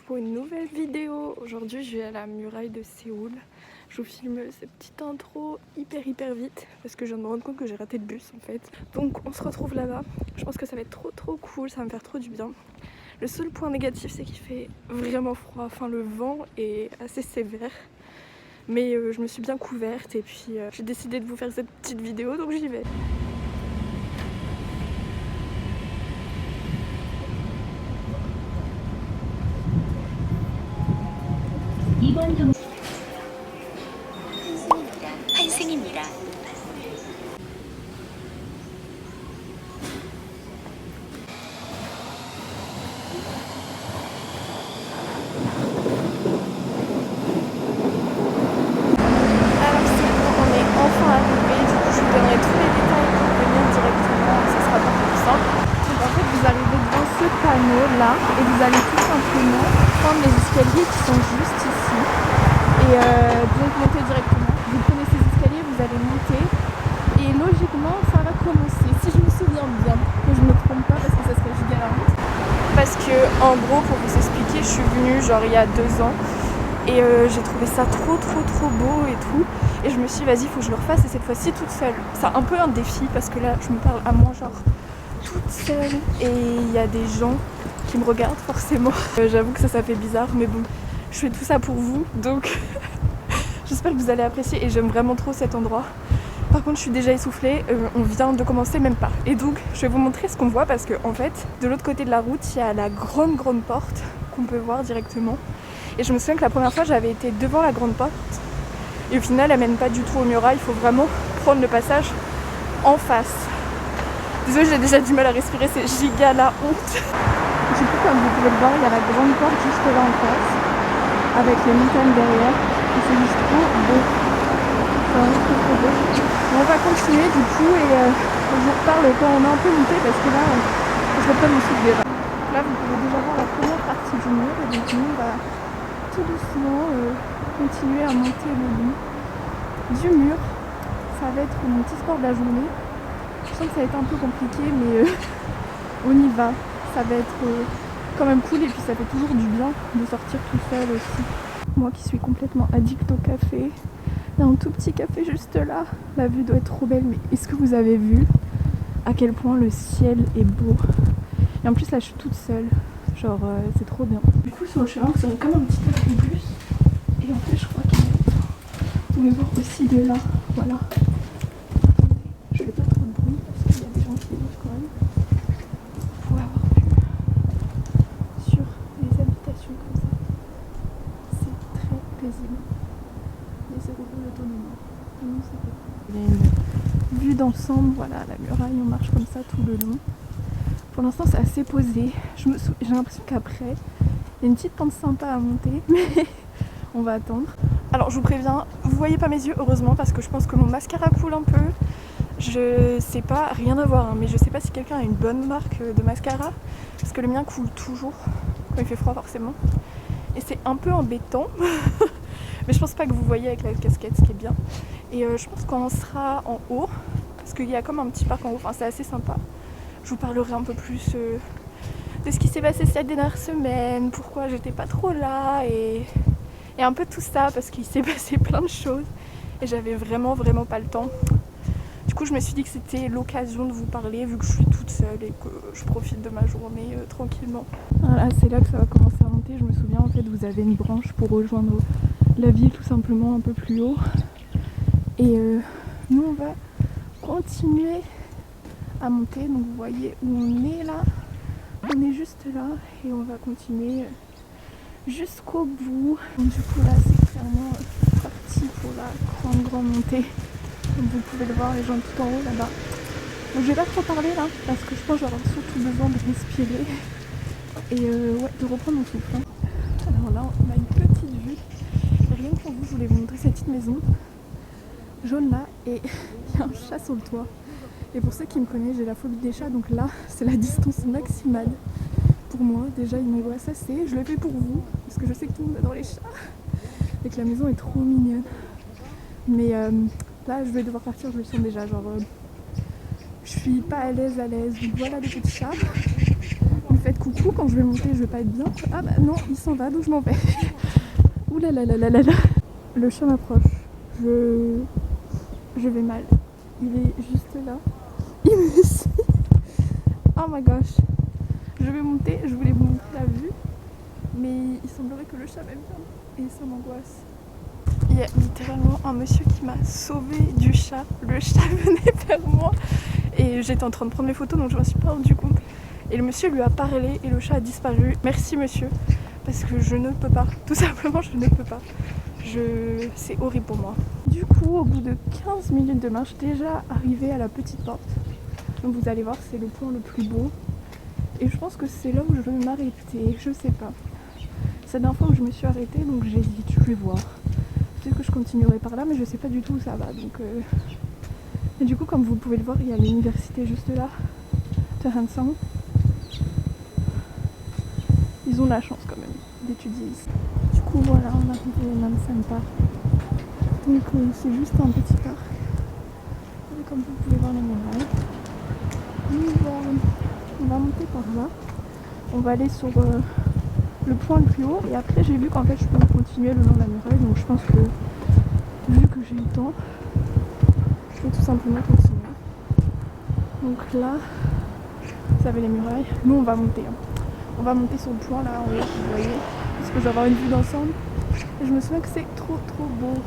pour une nouvelle vidéo. Aujourd'hui je vais à la muraille de Séoul. Je vous filme cette petite intro hyper vite parce que je viens de me rendre compte que j'ai raté le bus en fait. Donc on se retrouve là-bas. Je pense que ça va être trop cool, ça va me faire trop du bien. Le seul point négatif c'est qu'il fait vraiment froid, enfin le vent est assez sévère. Mais je me suis bien couverte et puis j'ai décidé de vous faire cette petite vidéo donc j'y vais. 환승입니다. Alors c'est bon, on est enfin arrivé, du coup je vous donnerai tous les détails pour venir directement, ça sera beaucoup plus simple. Donc en fait vous arrivez devant ce panneau là et vous allez tout simplement prendre les escaliers qui sont juste ici et donc monter directement. Vous prenez ces escaliers, vous allez monter et logiquement ça va commencer, si je me souviens bien, que je me trompe pas parce que ça serait giga la honte. Parce que en gros pour vous expliquer, je suis venue genre il y a 2 ans. Et j'ai trouvé ça trop beau et tout. Et je me suis dit vas-y faut que je le refasse et cette fois-ci toute seule. C'est un peu un défi parce que là je me parle à moi genre toute seule. Et il y a des gens qui me regardent forcément. J'avoue que ça fait bizarre mais bon, je fais tout ça pour vous. Donc j'espère que vous allez apprécier et j'aime vraiment trop cet endroit. Par contre je suis déjà essoufflée, on vient de commencer même pas. Et donc je vais vous montrer ce qu'on voit parce que en fait de l'autre côté de la route il y a la grande porte qu'on peut voir directement. Et je me souviens que la première fois j'avais été devant la grande porte et au final elle mène pas du tout au muraille, il faut vraiment prendre le passage en face. Désolée j'ai déjà du mal à respirer, c'est giga la honte. Du coup comme vous pouvez le voir il y a la grande porte juste là en face avec les montagnes derrière et c'est juste trop beau. C'est vraiment trop beau. On va continuer du coup et je vous reparle quand on a un peu monté parce que là je reprends mon souffle déjà. Là vous pouvez déjà voir la première partie du mur et donc nous on va tout doucement continuer à monter le long du mur. Ça va être mon petit sport de la journée. Je sens que ça va être un peu compliqué mais on y va. Ça va être quand même cool et puis ça fait toujours du bien de sortir tout seul aussi. Moi qui suis complètement addict au café, il y a un tout petit café juste là. La vue doit être trop belle mais est-ce que vous avez vu à quel point le ciel est beau? Et en plus là je suis toute seule. Genre c'est trop bien. Du coup sur le chemin vous aurez comme un petit peu de bus. Et en fait je crois qu'il y a... Vous pouvez voir aussi de là. Voilà. Je fais pas trop de bruit parce qu'il y a des gens qui vivent quand même. Vous pouvez avoir vue sur les habitations comme ça. C'est très paisible. Les 0 l'autonomie. Il y a une vue d'ensemble, voilà la muraille, on marche comme ça tout le long. Pour l'instant c'est assez posé, j'ai l'impression qu'après il y a une petite pente sympa à monter, mais on va attendre. Alors je vous préviens, vous voyez pas mes yeux heureusement parce que je pense que mon mascara coule un peu. Je sais pas, rien à voir, hein, mais je sais pas si quelqu'un a une bonne marque de mascara parce que le mien coule toujours quand il fait froid forcément. Et c'est un peu embêtant, mais je pense pas que vous voyez avec la casquette ce qui est bien. Et je pense qu'on sera en haut parce qu'il y a comme un petit parc en haut, enfin c'est assez sympa. Je vous parlerai un peu plus de ce qui s'est passé cette dernière semaine, pourquoi j'étais pas trop là et un peu tout ça parce qu'il s'est passé plein de choses et j'avais vraiment pas le temps. Du coup je me suis dit que c'était l'occasion de vous parler vu que je suis toute seule et que je profite de ma journée tranquillement. Voilà, c'est là que ça va commencer à monter. Je me souviens en fait vous avez une branche pour rejoindre la ville tout simplement un peu plus haut. Et nous on va continuer à monter, donc vous voyez où on est là, on est juste là et on va continuer jusqu'au bout. Donc du coup là c'est clairement parti pour la grande montée, comme vous pouvez le voir les gens tout en haut là-bas. Donc je vais pas trop parler là parce que je pense que j'aurai surtout besoin de respirer et ouais, de reprendre mon souffle. Hein. Alors là on a une petite vue, rien que pour vous je voulais vous montrer cette petite maison jaune là et il y a un chat sur le toit. Et pour ceux qui me connaissent, j'ai la phobie des chats, donc là, c'est la distance maximale. Pour moi, déjà, il m'angoisse assez. Je le fais pour vous, parce que je sais que tout le monde adore les chats. Et que la maison est trop mignonne. Mais là, je vais devoir partir, je le sens déjà. Genre, je suis pas à l'aise. Donc voilà les petits chats. Mais lui faites coucou. Quand je vais monter, je vais pas être bien. Ah bah non, il s'en va, donc je m'en vais. Ouh là là là là là là. Le chat m'approche. Je vais mal. Il est juste là. Il me suit. Oh my gosh. Je vais monter, je voulais vous montrer la vue. Mais il semblerait que le chat m'aime bien. Et ça m'angoisse. Il y a littéralement un monsieur qui m'a sauvé du chat. Le chat venait vers moi. Et j'étais en train de prendre les photos, donc je m'en suis pas rendu compte. Et le monsieur lui a parlé et le chat a disparu. Merci monsieur. Parce que je ne peux pas. Tout simplement, je ne peux pas. C'est horrible pour moi. Du coup, au bout de 15 minutes de marche, déjà arrivé à la petite porte. Donc vous allez voir, c'est le point le plus beau. Et je pense que c'est là où je vais m'arrêter. Je sais pas. C'est la dernière fois où je me suis arrêtée, donc j'hésite. Je vais voir. Peut-être que je continuerai par là, mais je sais pas du tout où ça va. Donc, Et du coup, comme vous pouvez le voir, il y a l'université juste là. Terransang. Ils ont la chance quand même d'étudier ici. Du coup, voilà, on arrive au Namsan Park. Donc c'est juste un petit parc. Et comme vous pouvez voir les murailles. On va monter par là. On va aller sur le point le plus haut. Et après j'ai vu qu'en fait je peux continuer le long de la muraille. Donc je pense que vu que j'ai le temps, je vais tout simplement continuer. Donc là, vous avez les murailles. Nous on va monter. On va monter sur le point là en haut, vous voyez. Parce que je vais avoir une vue d'ensemble. Et je me souviens que c'est trop beau.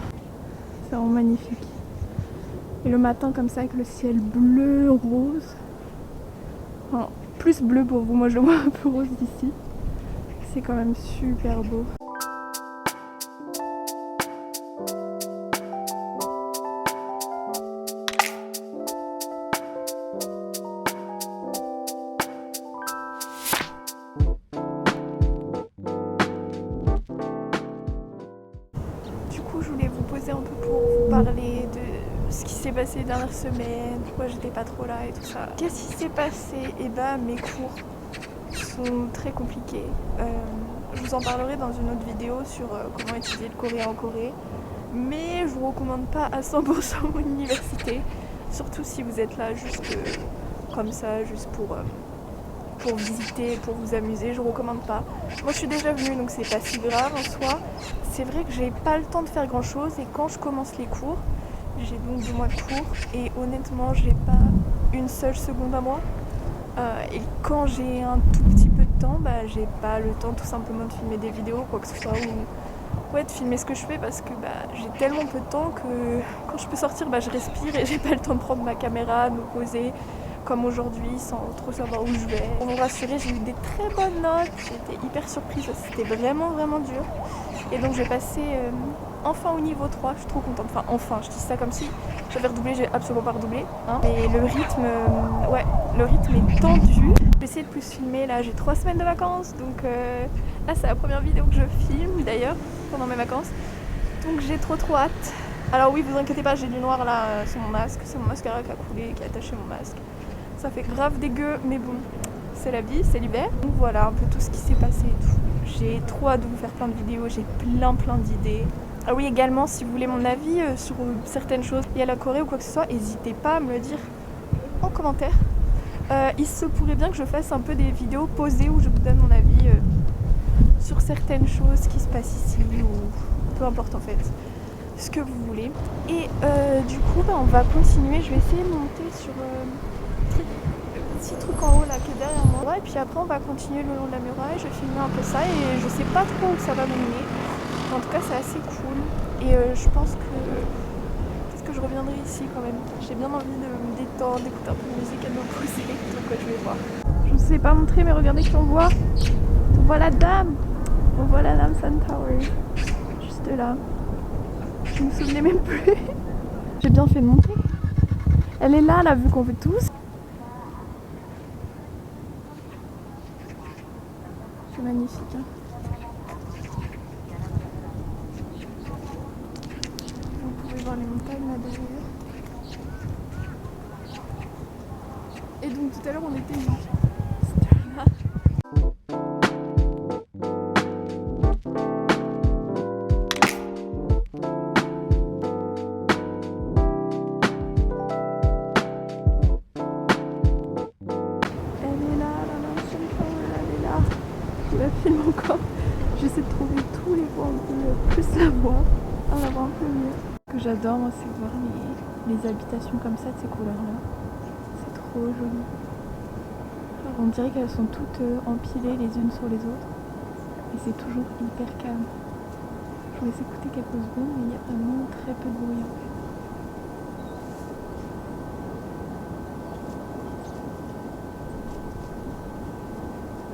C'est vraiment magnifique. Et le matin comme ça avec le ciel bleu, rose. Enfin, plus bleu pour vous, moi je le vois un peu rose d'ici. C'est quand même super beau. Du coup, je voulais vous poser un peu pour vous parler de ce qui s'est passé les dernières semaines, pourquoi j'étais pas trop là et tout ça. Qu'est-ce qui s'est passé? Eh ben, mes cours sont très compliqués. Je vous en parlerai dans une autre vidéo sur comment étudier le coréen en Corée. Mais je vous recommande pas à 100% mon université. Surtout si vous êtes là juste comme ça, juste pour visiter, pour vous amuser, je vous recommande pas. Moi je suis déjà venue donc c'est pas si grave en soi. C'est vrai que j'ai pas le temps de faire grand chose et quand je commence les cours, j'ai donc 2 mois de cours et honnêtement j'ai pas une seule seconde à moi. Et quand j'ai un tout petit peu de temps, bah j'ai pas le temps tout simplement de filmer des vidéos, quoi que ce soit, ou de filmer ce que je fais parce que j'ai tellement peu de temps que quand je peux sortir, je respire et j'ai pas le temps de prendre ma caméra, de me poser comme aujourd'hui sans trop savoir où je vais. Pour vous rassurer, j'ai eu des très bonnes notes, j'étais hyper surprise, c'était vraiment dur. Et donc j'ai passé enfin au niveau 3, je suis trop contente. Enfin, je dis ça comme si j'avais redoublé, j'ai absolument pas redoublé. Mais le rythme est tendu. J'ai essayé de plus filmer, là j'ai 3 semaines de vacances, donc là c'est la première vidéo que je filme d'ailleurs pendant mes vacances. Donc j'ai trop hâte. Alors oui, vous inquiétez pas, j'ai du noir là sur mon masque, c'est mon mascara qui a coulé, qui a attaché mon masque. Ça fait grave dégueu, mais bon, c'est la vie, c'est l'hiver. Donc voilà un peu tout ce qui s'est passé et tout. J'ai trop hâte de vous faire plein de vidéos, j'ai plein d'idées. Ah oui, également, si vous voulez mon avis sur certaines choses liées à la Corée ou quoi que ce soit, n'hésitez pas à me le dire en commentaire. Il se pourrait bien que je fasse un peu des vidéos posées où je vous donne mon avis sur certaines choses qui se passent ici ou peu importe en fait, ce que vous voulez. Et du coup, on va continuer, je vais essayer de monter sur le petit truc en haut là qui est derrière moi. Et puis après, on va continuer le long de la muraille, je vais filmer un peu ça et je sais pas trop où ça va me mener. En tout cas, c'est assez cool et je pense que je reviendrai ici quand même. J'ai bien envie de me détendre, d'écouter un peu de musique et de me poser, donc je vais voir. Je ne sais pas montrer, mais regardez qui on voit. On voit la dame. On voit la Namsan Tower. Juste là. Je me souvenais même plus. J'ai bien fait de monter. Elle est là, la vue qu'on veut tous. C'est magnifique. Hein. Vous pouvez voir les montagnes là derrière. Et donc tout à l'heure on était là. Elle est là, la Namsan Tower, plus la voir, à la voir un peu mieux. Ce que j'adore moi c'est de voir les habitations comme ça de ces couleurs là. C'est trop joli. Alors, on dirait qu'elles sont toutes empilées les unes sur les autres. Et c'est toujours hyper calme. Je vous laisse écouter quelques secondes mais il y a vraiment très peu de bruit en fait.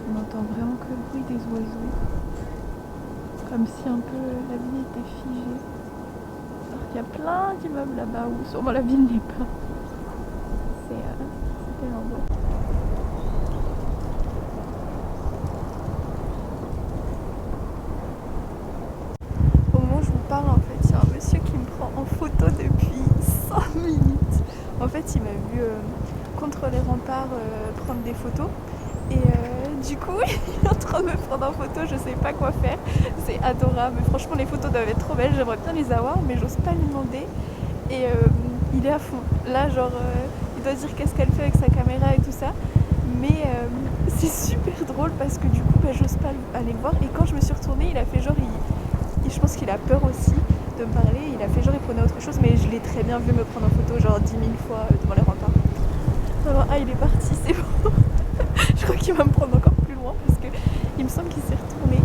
On entend vraiment que le bruit des oiseaux. Comme si un peu la ville était figée. Alors qu'il y a plein d'immeubles là-bas où sûrement la ville n'est pas. C'est tellement beau. Au moment où je vous parle en fait, il y a un monsieur qui me prend en photo depuis 5 minutes. En fait il m'a vu contre les remparts prendre des photos. Et du coup, il est en train de me prendre en photo, je sais pas quoi faire. C'est adorable. Franchement, les photos doivent être trop belles. J'aimerais bien les avoir, mais j'ose pas lui demander. Et il est à fond. Là, genre, il doit dire qu'est-ce qu'elle fait avec sa caméra et tout ça. Mais c'est super drôle parce que du coup, j'ose pas aller le voir. Et quand je me suis retournée, il a fait genre, je pense qu'il a peur aussi de me parler. Il a fait genre, il prenait autre chose, mais je l'ai très bien vu me prendre en photo, genre 10 000 fois devant les remparts. Alors, il est parti, c'est bon. Je crois qu'il va me prendre encore plus loin parce que il me semble qu'il s'est retourné.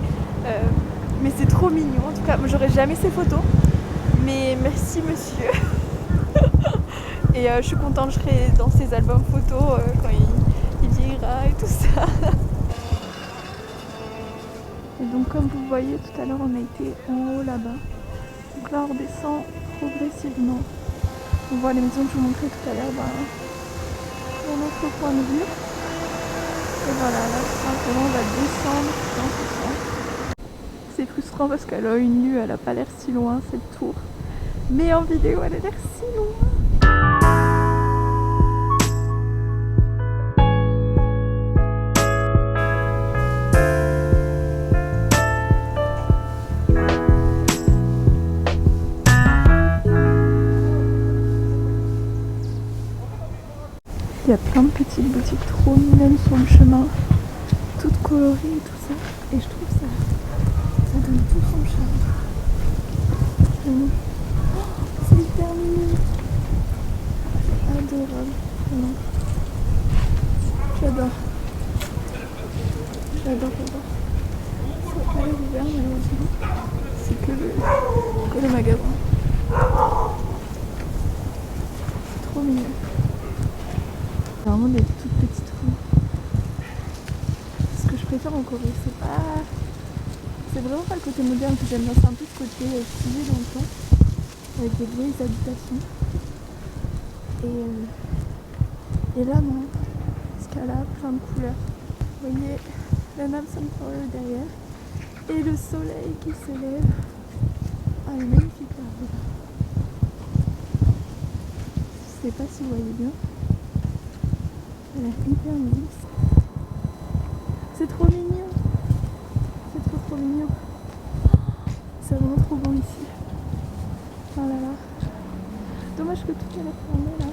Mais c'est trop mignon. En tout cas, moi j'aurais jamais ces photos. Mais merci monsieur. Et je suis contente, je serai dans ses albums photos quand il vieillira et tout ça. Et donc comme vous voyez tout à l'heure on a été en haut là-bas. Donc là on redescend progressivement. On voit les maisons que je vous montrais tout à l'heure dans notre point de vue. Et voilà, là simplement on va descendre dans ce sens. C'est frustrant parce qu'à l'œil nu elle a pas l'air si loin cette tour. Mais en vidéo elle a l'air si loin. Il y a plein de petites boutiques trop mignonnes sur le chemin, toutes colorées et tout ça. Et je trouve ça donne tout son charme. Oh, c'est hyper mignon. Adorable. Vraiment. J'adore. J'adore. Ça a l'air ouvert malheureusement. C'est que le magasin. C'est trop mignon. C'est vraiment des toutes petites rues. Ce que je préfère en Corée, c'est vraiment pas le côté moderne que j'aime bien, c'est un peu ce côté figé dans le temps, avec des vieilles habitations. Et là non, parce qu'elle a plein de couleurs. Vous voyez la Namsan Tower derrière et le soleil qui se lève. Ah, elle est magnifique là. Je sais pas si vous voyez bien. Elle est hyper mignonne. C'est trop mignon. C'est trop mignon. C'est vraiment trop bon ici. Oh là là. Dommage que tout est fermé là.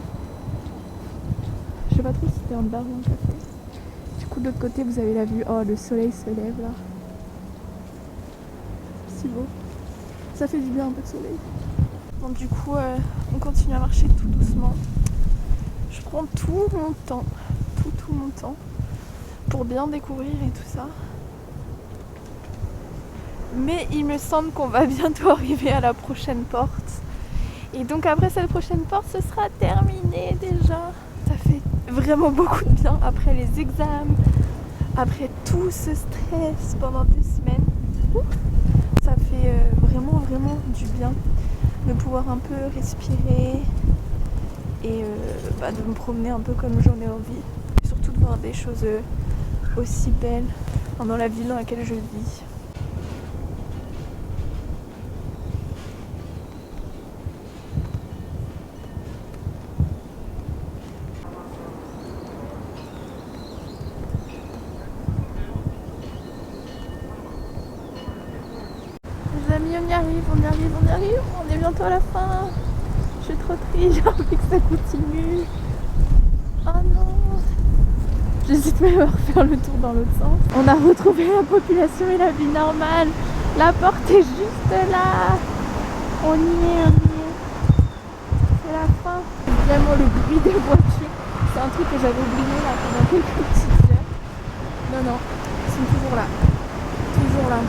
Je sais pas trop si c'était en bar ou en café. Du coup de l'autre côté vous avez la vue. Oh, le soleil se lève là. Si beau. Ça fait du bien un peu de soleil. Bon du coup on continue à marcher tout doucement. Je prends tout mon temps pour bien découvrir et tout ça. Mais il me semble qu'on va bientôt arriver à la prochaine porte. Et donc après cette prochaine porte, ce sera terminé déjà. Ça fait vraiment beaucoup de bien après les examens, après tout ce stress pendant 2 semaines. Ça fait vraiment du bien de pouvoir un peu respirer et de me promener un peu comme j'en ai envie. Et surtout de voir des choses aussi belles dans la ville dans laquelle je vis. Les amis, on y arrive, on est bientôt à la fin. Je suis trop triste, j'ai envie que ça continue. Oh non. J'hésite même à refaire le tour dans l'autre sens. On a retrouvé la population et la vie normale. La porte est juste là. On y est, on y est. C'est la fin. Vraiment le bruit des voitures. C'est un truc que j'avais oublié là pendant quelques petites heures. Non, non, ils sont toujours là. Toujours là.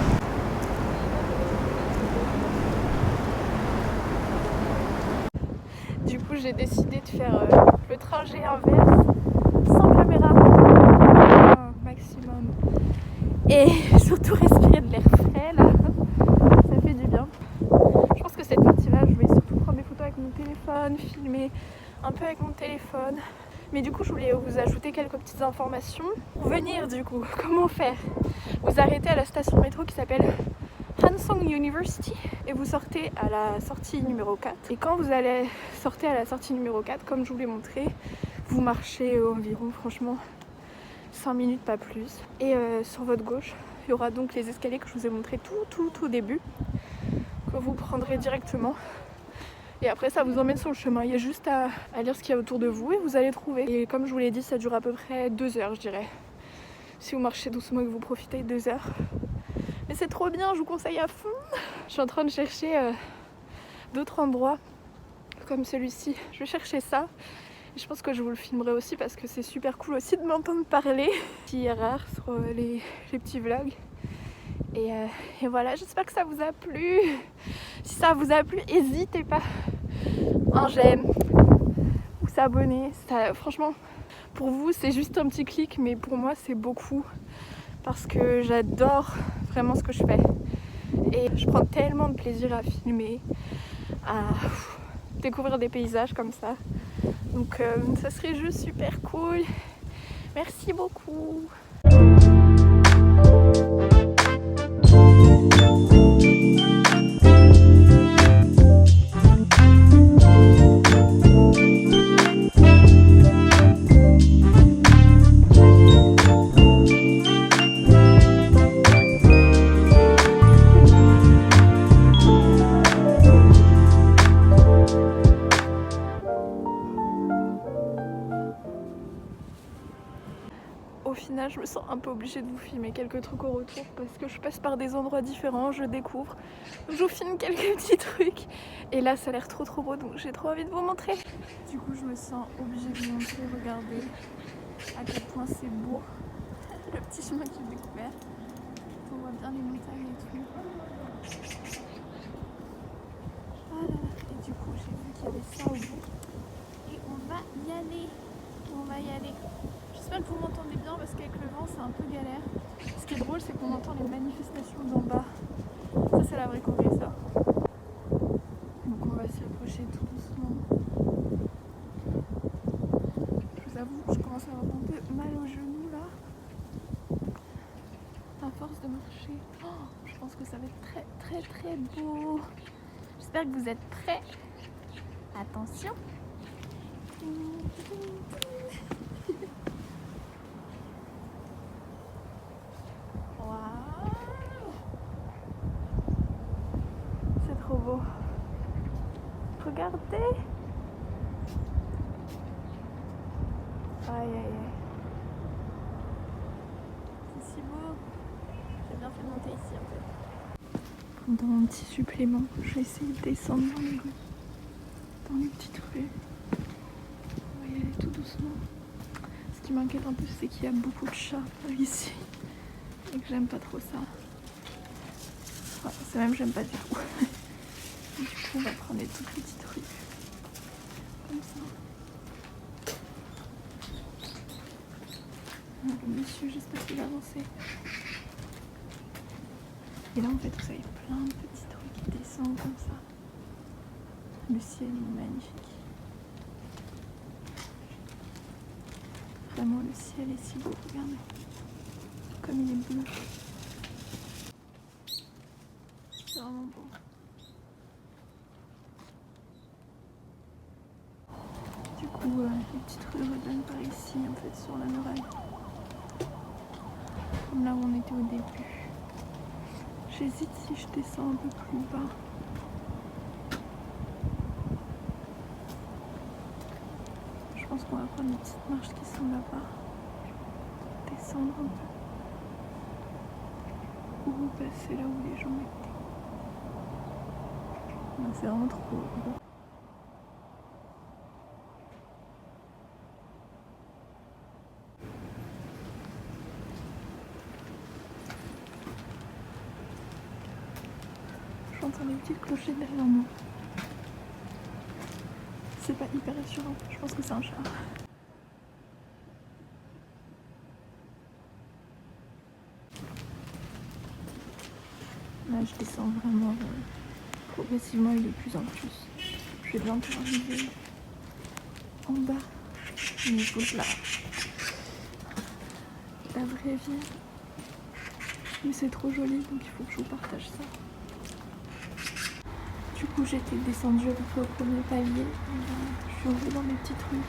Du coup, j'ai décidé de faire le trajet inverse sans caméra au maximum. Et surtout respirer de l'air frais là. Ça fait du bien. Je pense que cette partie-là, je vais surtout prendre des photos avec mon téléphone, filmer un peu avec mon téléphone. Mais du coup, je voulais vous ajouter quelques petites informations. Pour venir du coup, comment faire? Vous arrêtez à la station métro qui s'appelle Hansong University et vous sortez à la sortie numéro 4. Et quand vous allez sortir à la sortie numéro 4, comme je vous l'ai montré, vous marchez environ, franchement, 5 minutes, pas plus. Et sur votre gauche, il y aura donc les escaliers que je vous ai montré tout au début, que vous prendrez directement. Et après ça vous emmène sur le chemin, il y a juste à lire ce qu'il y a autour de vous et vous allez trouver. Et comme je vous l'ai dit, ça dure à peu près 2 heures je dirais. Si vous marchez doucement et que vous profitez, 2 heures. Mais c'est trop bien, je vous conseille à fond. Je suis en train de chercher d'autres endroits comme celui-ci. Je vais chercher ça. Et je pense que je vous le filmerai aussi parce que c'est super cool aussi de m'entendre parler. Qui est rare sur les petits vlogs. Et voilà, j'espère que ça vous a plu. Si ça vous a plu, n'hésitez pas. Un j'aime ou s'abonner. Franchement, pour vous, c'est juste un petit clic, mais pour moi, c'est beaucoup. Parce que j'adore vraiment ce que je fais. Et je prends tellement de plaisir à filmer, à découvrir des paysages comme ça. Donc ça serait juste super cool. Merci beaucoup. Au final, je me sens un peu obligée de vous filmer quelques trucs au retour parce que je passe par des endroits différents, je découvre. Donc je vous filme quelques petits trucs. Et là, ça a l'air trop beau, donc j'ai trop envie de vous montrer. Du coup, je me sens obligée de vous montrer, regardez à quel point c'est beau. Le petit chemin que j'ai découvert. On voit bien les montagnes et tout. Ah là là. Et du coup, j'ai vu qu'il y avait ça au bout. Et on va y aller. On va y aller. J'espère que vous m'entendez bien parce qu'avec le vent c'est un peu galère. Ce qui est drôle c'est qu'on entend les manifestations d'en bas. Ça c'est la vraie Corée ça. Donc on va s'y approcher tout doucement. Je vous avoue je commence à avoir un peu mal aux genoux là. À force de marcher. Oh, je pense que ça va être très beau. J'espère que vous êtes prêts. Attention. Trop beau. Regardez. Aïe. C'est si beau. J'ai bien fait de monter ici en fait. Pendant un petit supplément, je vais essayer de descendre dans les petites rues. On va y aller tout doucement. Ce qui m'inquiète un peu, c'est qu'il y a beaucoup de chats ici. Et que j'aime pas trop ça. Enfin, c'est même j'aime pas du tout. Du coup, on va prendre des toutes petites rues. Comme ça. Le monsieur, j'espère qu'il va avancer. Et là, en fait, vous avez plein de petites rues qui descendent comme ça. Le ciel est magnifique. Vraiment, le ciel est si beau, regardez. Comme il est bleu. C'est vraiment beau. Du coup, les petites rues redonnent par ici, en fait, sur la muraille. Comme là où on était au début. J'hésite si je descends un peu plus bas. Je pense qu'on va prendre les petites marches qui sont là-bas. Descendre un peu. Ou passer là où les gens étaient. C'est vraiment trop beau. J'entends les petites clochettes derrière moi. C'est pas hyper rassurant, je pense que c'est un char. Là je descends vraiment progressivement et de plus en plus. Je vais bientôt arriver en bas au niveau de la vraie vie. Mais c'est trop joli donc il faut que je vous partage ça. Du coup j'étais descendue à peu près au premier palier. Je suis revenue dans mes petites rues.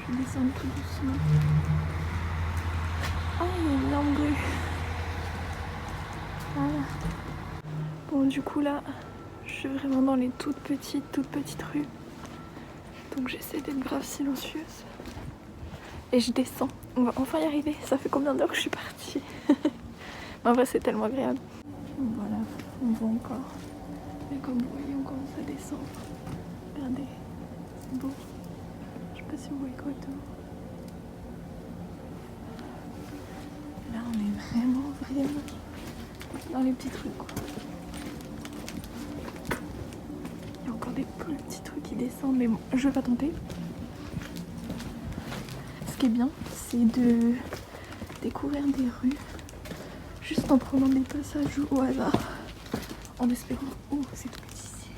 Je vais descendre tout doucement. Ah, il y a une énorme grue. Voilà. Bon, du coup là, je suis vraiment dans les toutes petites rues. Donc j'essaie d'être grave silencieuse. Et je descends. On va enfin y arriver. Ça fait combien d'heures que je suis partie? En vrai, c'est tellement agréable. Voilà, on va encore. Et comme vous voyez, on commence à descendre. Regardez, c'est beau. Je sais pas si vous voyez correctement. Là, on est vraiment dans les petites rues, quoi. Il y a encore des petits trucs qui descendent, mais bon, je vais pas tenter. Ce qui est bien, c'est de découvrir des rues juste en prenant des passages au hasard, en espérant, oh c'est tout petit ici,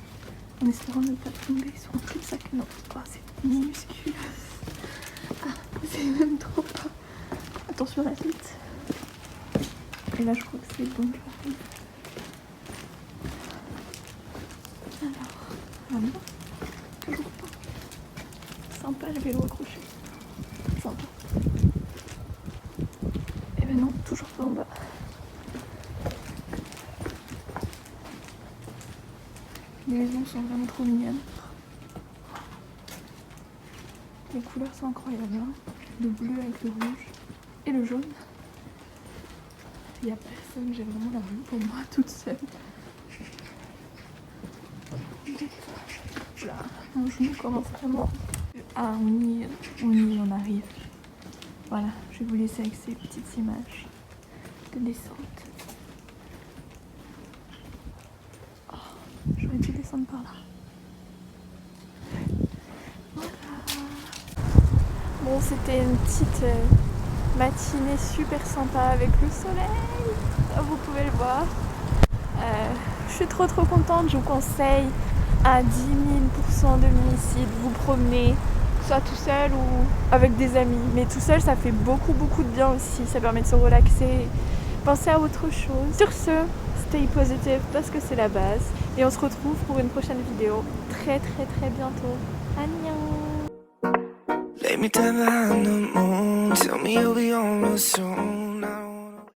en espérant ne pas tomber sur un cul-de-sac. Non, oh, c'est minuscule. Ah, c'est même trop pas. Attention à la vite. Et là je crois que c'est bon. Alors, voilà. Toujours pas. Sympa le vélo accroché. Sympa. Et ben non, toujours pas en bas. Les maisons sont vraiment trop mignonnes. Les couleurs sont incroyables, hein. Le bleu avec le rouge et le jaune. Il n'y a personne, j'ai vraiment la rue pour moi toute seule. Voilà, mon genou commence vraiment. Ah, on arrive. Voilà, je vais vous laisser avec ces petites images de descente. Oh, j'aurais dû descendre par là. Voilà. Bon, c'était une petite matinée super sympa avec le soleil. Vous pouvez le voir. Je suis trop contente. Je vous conseille à 10 000% de venir ici, de vous promener, soit tout seul ou avec des amis. Mais tout seul, ça fait beaucoup de bien aussi. Ça permet de se relaxer, penser à autre chose. Sur ce, stay positive parce que c'est la base. Et on se retrouve pour une prochaine vidéo très bientôt. Annyeong! Lay me down behind the moon, tell me you'll be on real soon.